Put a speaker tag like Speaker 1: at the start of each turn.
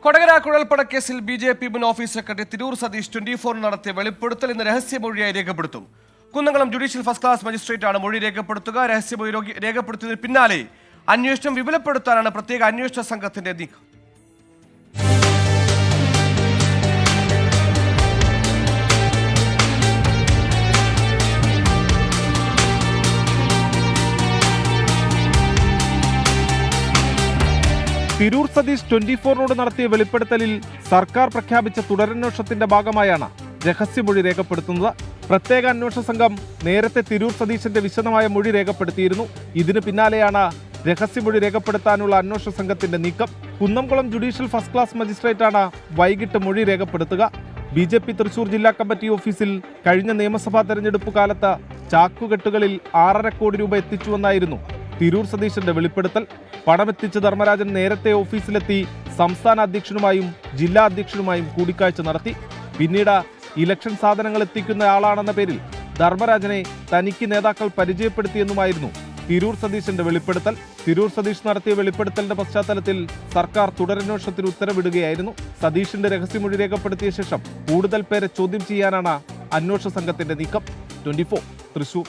Speaker 1: Kodakara കുഴൽപ്പണക്കേസിൽ BJP. മുൻ office secretary Tirur Satheesh 24 നടത്തിയ വെളിപ്പെടുത്തൽ ഇന്ന് രഹസ്യമൊഴിയായി രേഖപ്പെടുത്തും. കുന്നംകുളം ജുഡീഷ്യൽ ഫസ്റ്റ് ക്ലാസ് മജിസ്ട്രേറ്റാണ് മൊഴി രേഖപ്പെടുത്തുക. രഹസ്യമൊഴി രേഖപ്പെടുത്തിയതിന് പിന്നാലെ അന്വേഷണം വിപുലപ്പെടുത്താനാണ് പ്രത്യേക അന്വേഷണ സംഘത്തിന്റെ നീക്കം.
Speaker 2: തിരൂർ സതീഷ് 24 നടത്തിയ വെളിപ്പെടുത്തലിൽ സർക്കാർ പ്രഖ്യാപിച്ച തുടരന്വേഷണത്തിന്റെ ഭാഗമായാണ് രഹസ്യമൊഴി രേഖപ്പെടുത്തുന്നത്. പ്രത്യേക അന്വേഷണ സംഘം നേരത്തെ തിരൂർ സതീശന്റെ വിശദമായ മൊഴി രേഖപ്പെടുത്തിയിരുന്നു. ഇതിന് പിന്നാലെയാണ് രഹസ്യമൊഴി രേഖപ്പെടുത്താനുള്ള അന്വേഷണ സംഘത്തിന്റെ നീക്കം. കുന്നംകുളം ജുഡീഷ്യൽ ഫസ്റ്റ് ക്ലാസ് മജിസ്ട്രേറ്റാണ് വൈകിട്ട് മൊഴി രേഖപ്പെടുത്തുക. ബി.ജെ.പി. തൃശൂർ ജില്ലാ കമ്മിറ്റി ഓഫീസിൽ കഴിഞ്ഞ നിയമസഭാ തെരഞ്ഞെടുപ്പ് കാലത്ത് ചാക്കുകെട്ടുകളിൽ 6.5 കോടി രൂപ എത്തിച്ചുവെന്നായിരുന്നു തിരൂർ സതീശന്റെ വെളിപ്പെടുത്തൽ. പണമെത്തിച്ച് ധർമ്മരാജൻ നേരത്തെ ഓഫീസിലെത്തി സംസ്ഥാന അധ്യക്ഷനുമായും ജില്ലാ അധ്യക്ഷനുമായും കൂടിക്കാഴ്ച നടത്തി. പിന്നീട് ഇലക്ഷൻ സാധനങ്ങൾ എത്തിക്കുന്ന ആളാണെന്ന പേരിൽ ധർമ്മരാജനെ തനിക്ക് നേതാക്കൾ പരിചയപ്പെടുത്തിയെന്നുമായിരുന്നു തിരൂർ സതീശന്റെ വെളിപ്പെടുത്തൽ. തിരൂർ സതീഷ് നടത്തിയ വെളിപ്പെടുത്തലിന്റെ പശ്ചാത്തലത്തിൽ സർക്കാർ തുടരന്വേഷണത്തിന് ഉത്തരവിടുകയായിരുന്നു. സതീഷിന്റെ രഹസ്യമൊഴി രേഖപ്പെടുത്തിയ ശേഷം കൂടുതൽ പേരെ ചോദ്യം ചെയ്യാനാണ് അന്വേഷണ സംഘത്തിന്റെ നീക്കം. 24 തൃശൂർ.